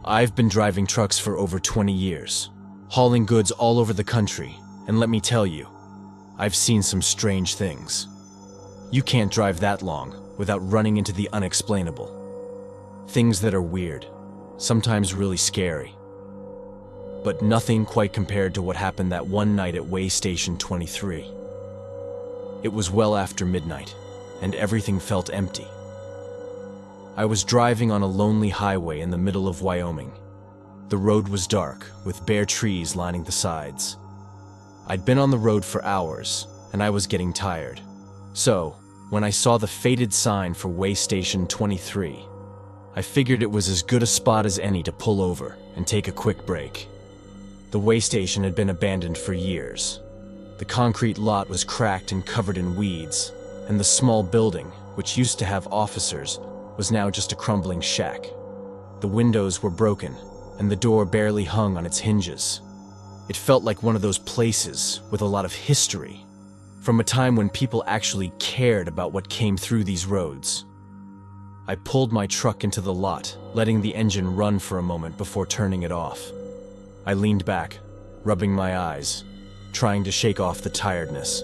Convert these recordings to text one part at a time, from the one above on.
I've been driving trucks for over 20 years, hauling goods all over the country, and let me tell you, I've seen some strange things. You can't drive that long without running into the unexplainable. Things that are weird, sometimes really scary. But nothing quite compared to what happened that one night at way station 23. It was well after midnight, and everything felt empty. I was driving on a lonely highway in the middle of Wyoming. The road was dark, with bare trees lining the sides. I'd been on the road for hours, and I was getting tired. So, when I saw the faded sign for way station 23, I figured it was as good a spot as any to pull over and take a quick break. The way station had been abandoned for years. The concrete lot was cracked and covered in weeds, and the small building, which used to have officers, was now just a crumbling shack. The windows were broken, and the door barely hung on its hinges. It felt like one of those places with a lot of history, from a time when people actually cared about what came through these roads. I pulled my truck into the lot, letting the engine run for a moment before turning it off. I leaned back, rubbing my eyes, trying to shake off the tiredness.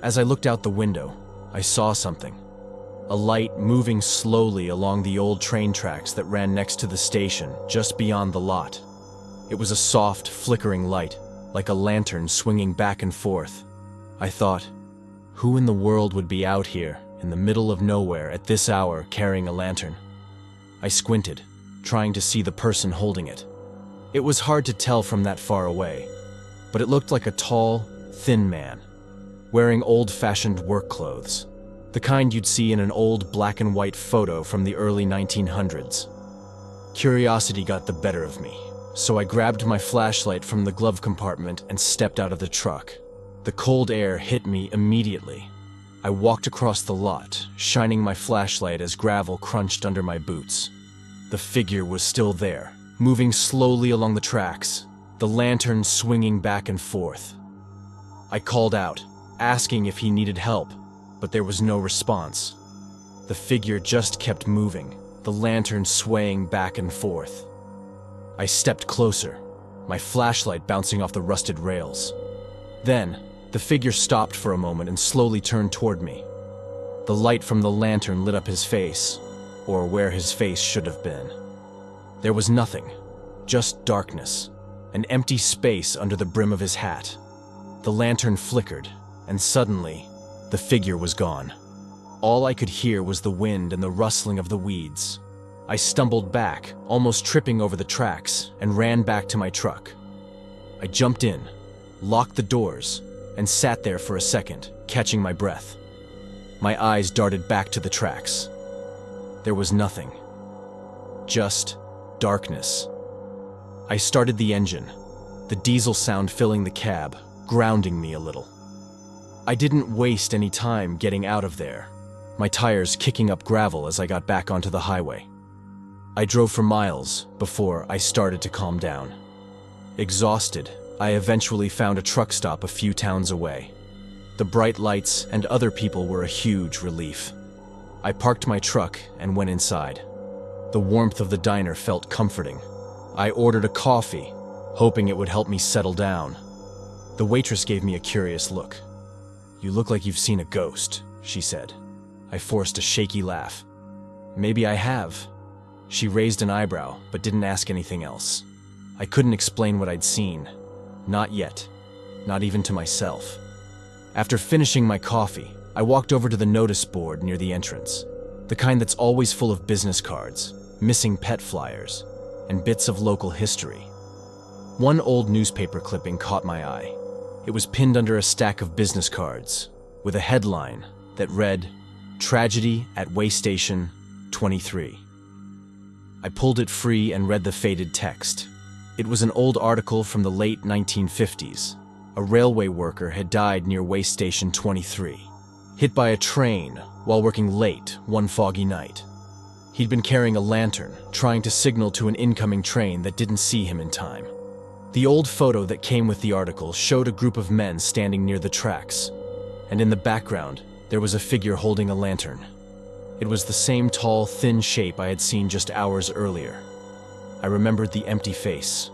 As I looked out the window, I saw something. A light moving slowly along the old train tracks that ran next to the station, just beyond the lot. It was a soft, flickering light, like a lantern swinging back and forth. I thought, who in the world would be out here, in the middle of nowhere at this hour, carrying a lantern? I squinted, trying to see the person holding it. It was hard to tell from that far away, but it looked like a tall, thin man, wearing old-fashioned work clothes. The kind you'd see in an old black and white photo from the early 1900s. Curiosity got the better of me, so I grabbed my flashlight from the glove compartment and stepped out of the truck. The cold air hit me immediately. I walked across the lot, shining my flashlight as gravel crunched under my boots. The figure was still there, moving slowly along the tracks, the lantern swinging back and forth. I called out, asking if he needed help, but there was no response. The figure just kept moving, the lantern swaying back and forth. I stepped closer, my flashlight bouncing off the rusted rails. Then, the figure stopped for a moment and slowly turned toward me. The light from the lantern lit up his face, or where his face should have been. There was nothing, just darkness, an empty space under the brim of his hat. The lantern flickered, and suddenly, the figure was gone. All I could hear was the wind and the rustling of the weeds. I stumbled back, almost tripping over the tracks, and ran back to my truck. I jumped in, locked the doors, and sat there for a second, catching my breath. My eyes darted back to the tracks. There was nothing. Just darkness. I started the engine, the diesel sound filling the cab, grounding me a little. I didn't waste any time getting out of there, my tires kicking up gravel as I got back onto the highway. I drove for miles before I started to calm down. Exhausted, I eventually found a truck stop a few towns away. The bright lights and other people were a huge relief. I parked my truck and went inside. The warmth of the diner felt comforting. I ordered a coffee, hoping it would help me settle down. The waitress gave me a curious look. "You look like you've seen a ghost," she said. I forced a shaky laugh. "Maybe I have." She raised an eyebrow, but didn't ask anything else. I couldn't explain what I'd seen. Not yet. Not even to myself. After finishing my coffee, I walked over to the notice board near the entrance. The kind that's always full of business cards, missing pet flyers, and bits of local history. One old newspaper clipping caught my eye. It was pinned under a stack of business cards, with a headline that read, "Tragedy at Way Station 23. I pulled it free and read the faded text. It was an old article from the late 1950s. A railway worker had died near Way Station 23, hit by a train while working late one foggy night. He'd been carrying a lantern, trying to signal to an incoming train that didn't see him in time. The old photo that came with the article showed a group of men standing near the tracks, and in the background, there was a figure holding a lantern. It was the same tall, thin shape I had seen just hours earlier. I remembered the empty face.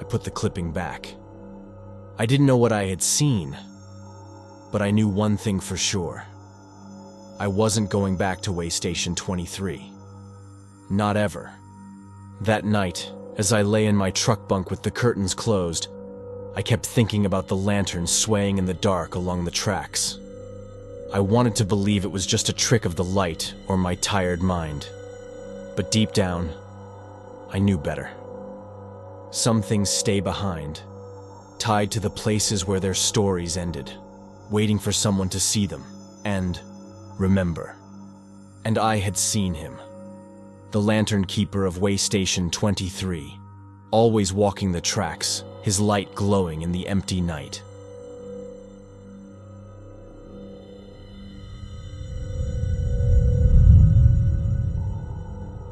I put the clipping back. I didn't know what I had seen, but I knew one thing for sure. I wasn't going back to way station 23. Not ever. That night, as I lay in my truck bunk with the curtains closed, I kept thinking about the lantern swaying in the dark along the tracks. I wanted to believe it was just a trick of the light or my tired mind. But deep down, I knew better. Some things stay behind, tied to the places where their stories ended, waiting for someone to see them and remember. And I had seen him. The lantern keeper of way station 23, always walking the tracks, his light glowing in the empty night.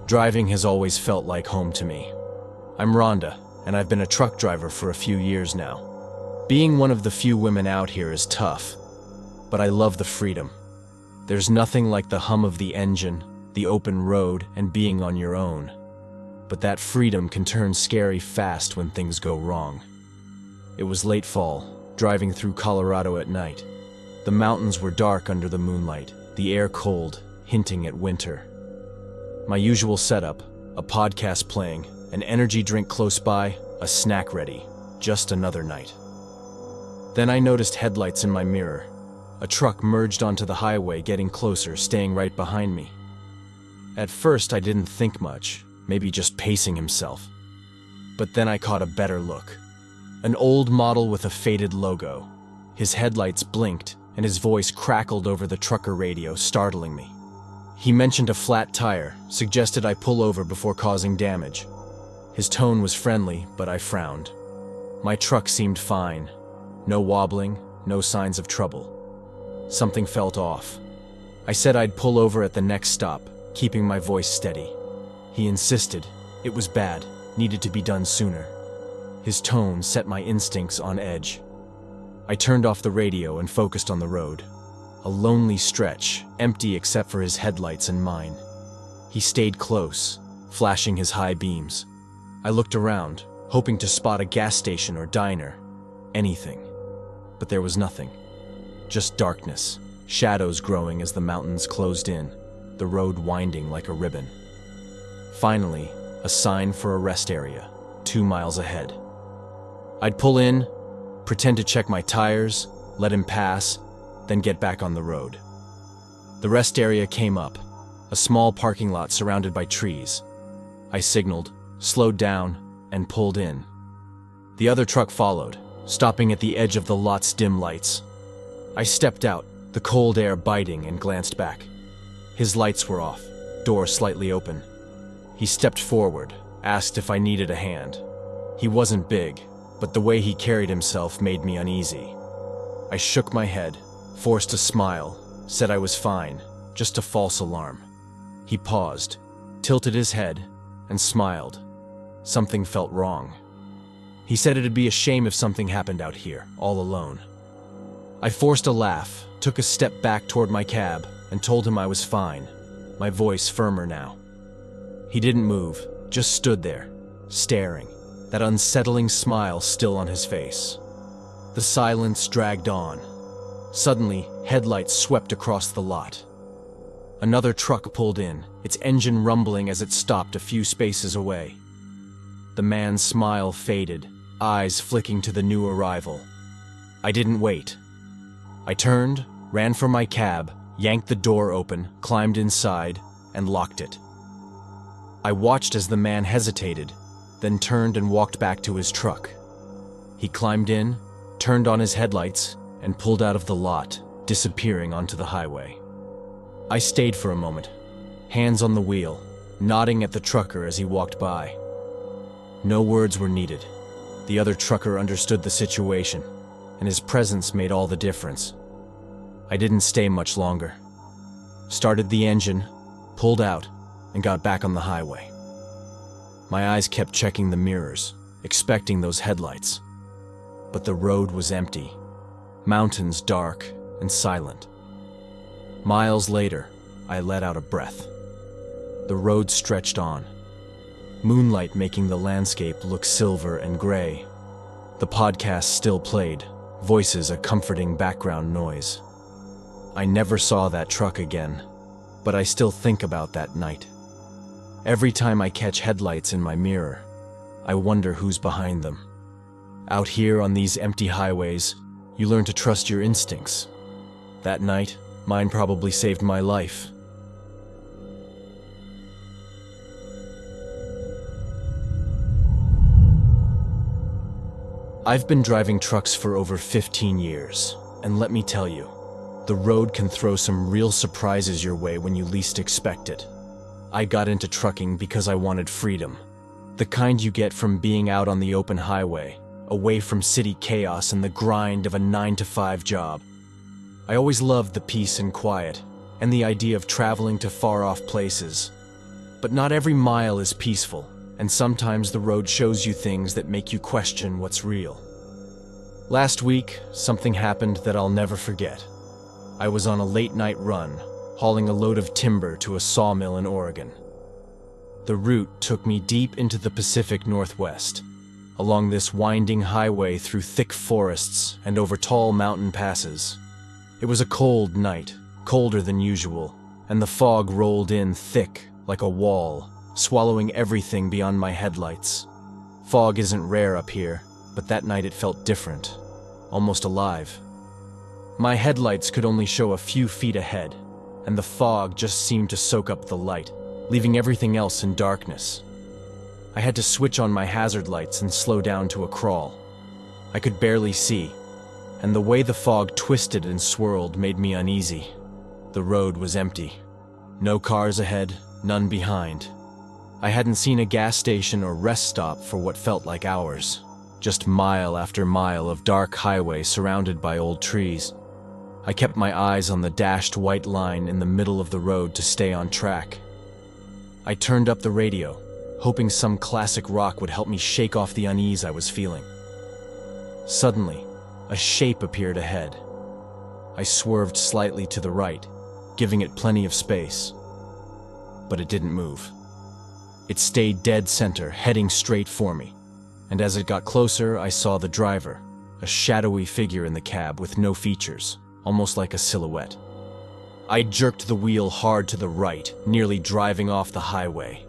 Driving has always felt like home to me. I'm Rhonda, and I've been a truck driver for a few years now. Being one of the few women out here is tough, but I love the freedom. There's nothing like the hum of the engine, the open road, and being on your own. But that freedom can turn scary fast when things go wrong. It was late fall, driving through Colorado at night. The mountains were dark under the moonlight, the air cold, hinting at winter. My usual setup, a podcast playing, an energy drink close by, a snack ready, just another night. Then I noticed headlights in my mirror. A truck merged onto the highway, getting closer, staying right behind me. At first, I didn't think much, maybe just pacing himself. But then I caught a better look. An old model with a faded logo. His headlights blinked, and his voice crackled over the trucker radio, startling me. He mentioned a flat tire, suggested I pull over before causing damage. His tone was friendly, but I frowned. My truck seemed fine. No wobbling, no signs of trouble. Something felt off. I said I'd pull over at the next stop, keeping my voice steady. He insisted. It was bad, needed to be done sooner. His tone set my instincts on edge. I turned off the radio and focused on the road. A lonely stretch, empty except for his headlights and mine. He stayed close, flashing his high beams. I looked around, hoping to spot a gas station or diner. Anything. But there was nothing. Just darkness, shadows growing as the mountains closed in, the road winding like a ribbon. Finally, a sign for a rest area, 2 miles ahead. I'd pull in, pretend to check my tires, let him pass, then get back on the road. The rest area came up, a small parking lot surrounded by trees. I signaled, slowed down, and pulled in. The other truck followed, stopping at the edge of the lot's dim lights. I stepped out, the cold air biting, and glanced back. His lights were off, door slightly open. He stepped forward, asked if I needed a hand. He wasn't big, but the way he carried himself made me uneasy. I shook my head, forced a smile, said I was fine, just a false alarm. He paused, tilted his head, and smiled. Something felt wrong. He said it'd be a shame if something happened out here, all alone. I forced a laugh, took a step back toward my cab, and told him I was fine, my voice firmer now. He didn't move, just stood there, staring, that unsettling smile still on his face. The silence dragged on. Suddenly, headlights swept across the lot. Another truck pulled in, its engine rumbling as it stopped a few spaces away. The man's smile faded, eyes flicking to the new arrival. I didn't wait. I turned, ran for my cab, yanked the door open, climbed inside, and locked it. I watched as the man hesitated, then turned and walked back to his truck. He climbed in, turned on his headlights, and pulled out of the lot, disappearing onto the highway. I stayed for a moment, hands on the wheel, nodding at the trucker as he walked by. No words were needed. The other trucker understood the situation, and his presence made all the difference. I didn't stay much longer. Started the engine, pulled out, and got back on the highway. My eyes kept checking the mirrors, expecting those headlights. But the road was empty, mountains dark and silent. Miles later, I let out a breath. The road stretched on. moonlight making the landscape look silver and gray. The podcast still played, voices a comforting background noise. I never saw that truck again, but I still think about that night. Every time I catch headlights in my mirror, I wonder who's behind them. Out here on these empty highways, you learn to trust your instincts. That night, mine probably saved my life. I've been driving trucks for over 15 years, and let me tell you, the road can throw some real surprises your way when you least expect it. I got into trucking because I wanted freedom, the kind you get from being out on the open highway, away from city chaos and the grind of a 9-to-5 job. I always loved the peace and quiet, and the idea of traveling to far-off places. But not every mile is peaceful, and sometimes the road shows you things that make you question what's real. Last week, something happened that I'll never forget. I was on a late-night run, hauling a load of timber to a sawmill in Oregon. The route took me deep into the Pacific Northwest, along this winding highway through thick forests and over tall mountain passes. It was a cold night, colder than usual, and the fog rolled in thick like a wall, swallowing everything beyond my headlights. Fog isn't rare up here, but that night it felt different, almost alive. My headlights could only show a few feet ahead, and the fog just seemed to soak up the light, leaving everything else in darkness. I had to switch on my hazard lights and slow down to a crawl. I could barely see, and the way the fog twisted and swirled made me uneasy. The road was empty. No cars ahead, none behind. I hadn't seen a gas station or rest stop for what felt like hours. Just mile after mile of dark highway surrounded by old trees. I kept my eyes on the dashed white line in the middle of the road to stay on track. I turned up the radio, hoping some classic rock would help me shake off the unease I was feeling. Suddenly, a shape appeared ahead. I swerved slightly to the right, giving it plenty of space. But it didn't move. It stayed dead center, heading straight for me. And as it got closer, I saw the driver, a shadowy figure in the cab with no features, almost like a silhouette. I jerked the wheel hard to the right, nearly driving off the highway.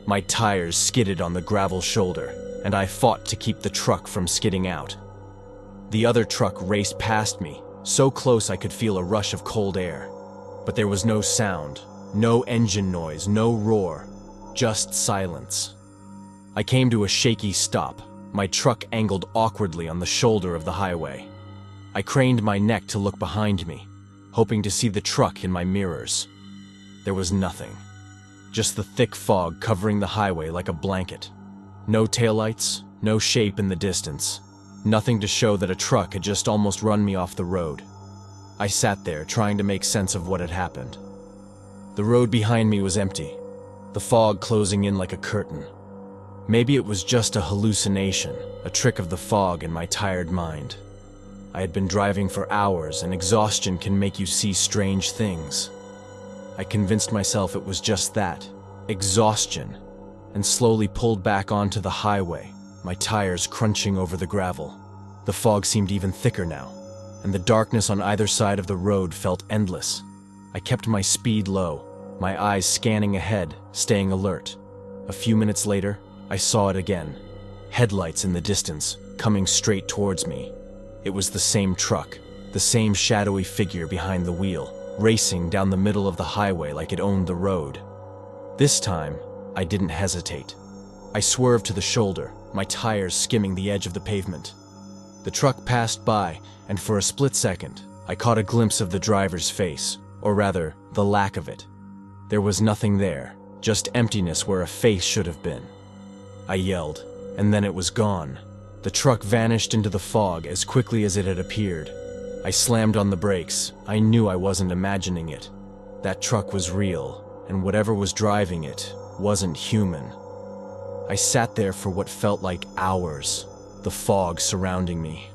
My tires skidded on the gravel shoulder, and I fought to keep the truck from skidding out. The other truck raced past me, so close I could feel a rush of cold air. But there was no sound, no engine noise, no roar, just silence. I came to a shaky stop, my truck angled awkwardly on the shoulder of the highway. I craned my neck to look behind me, hoping to see the truck in my mirrors. There was nothing. Just the thick fog covering the highway like a blanket. No taillights, no shape in the distance. Nothing to show that a truck had just almost run me off the road. I sat there trying to make sense of what had happened. The road behind me was empty, the fog closing in like a curtain. Maybe it was just a hallucination, a trick of the fog in my tired mind. I had been driving for hours, and exhaustion can make you see strange things. I convinced myself it was just that, exhaustion, and slowly pulled back onto the highway, my tires crunching over the gravel. The fog seemed even thicker now, and the darkness on either side of the road felt endless. I kept my speed low, my eyes scanning ahead, staying alert. A few minutes later, I saw it again. Headlights in the distance, coming straight towards me. It was the same truck, the same shadowy figure behind the wheel, racing down the middle of the highway like it owned the road. This time, I didn't hesitate. I swerved to the shoulder, my tires skimming the edge of the pavement. The truck passed by, and for a split second, I caught a glimpse of the driver's face, or rather, the lack of it. There was nothing there, just emptiness where a face should have been. I yelled, and then it was gone. The truck vanished into the fog as quickly as it had appeared. I slammed on the brakes. I knew I wasn't imagining it. That truck was real, and whatever was driving it wasn't human. I sat there for what felt like hours, the fog surrounding me.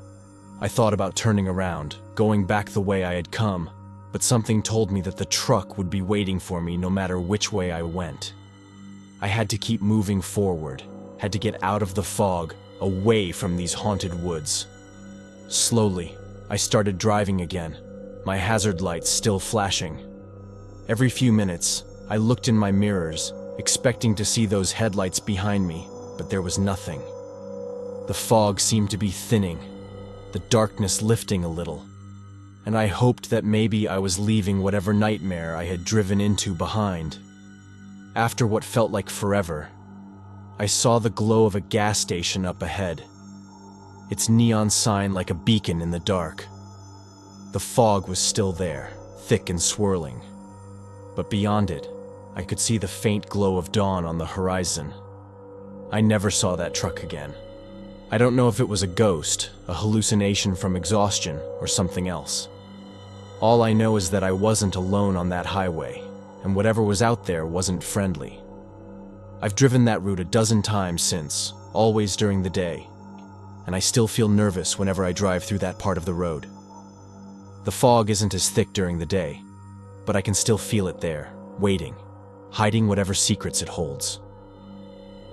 I thought about turning around, going back the way I had come, but something told me that the truck would be waiting for me no matter which way I went. I had to keep moving forward, had to get out of the fog, away from these haunted woods. Slowly, I started driving again, my hazard lights still flashing. Every few minutes, I looked in my mirrors, expecting to see those headlights behind me, but there was nothing. The fog seemed to be thinning, the darkness lifting a little, and I hoped that maybe I was leaving whatever nightmare I had driven into behind. After what felt like forever, I saw the glow of a gas station up ahead, its neon sign like a beacon in the dark. The fog was still there, thick and swirling, but beyond it, I could see the faint glow of dawn on the horizon. I never saw that truck again. I don't know if it was a ghost, a hallucination from exhaustion, or something else. All I know is that I wasn't alone on that highway, and whatever was out there wasn't friendly. I've driven that route a dozen times since, always during the day, and I still feel nervous whenever I drive through that part of the road. The fog isn't as thick during the day, but I can still feel it there, waiting, hiding whatever secrets it holds.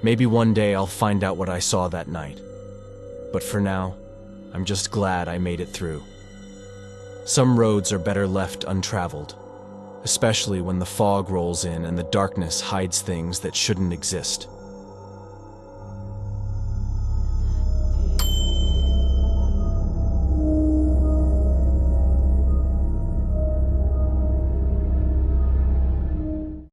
Maybe one day I'll find out what I saw that night, but for now, I'm just glad I made it through. Some roads are better left untraveled, especially when the fog rolls in and the darkness hides things that shouldn't exist.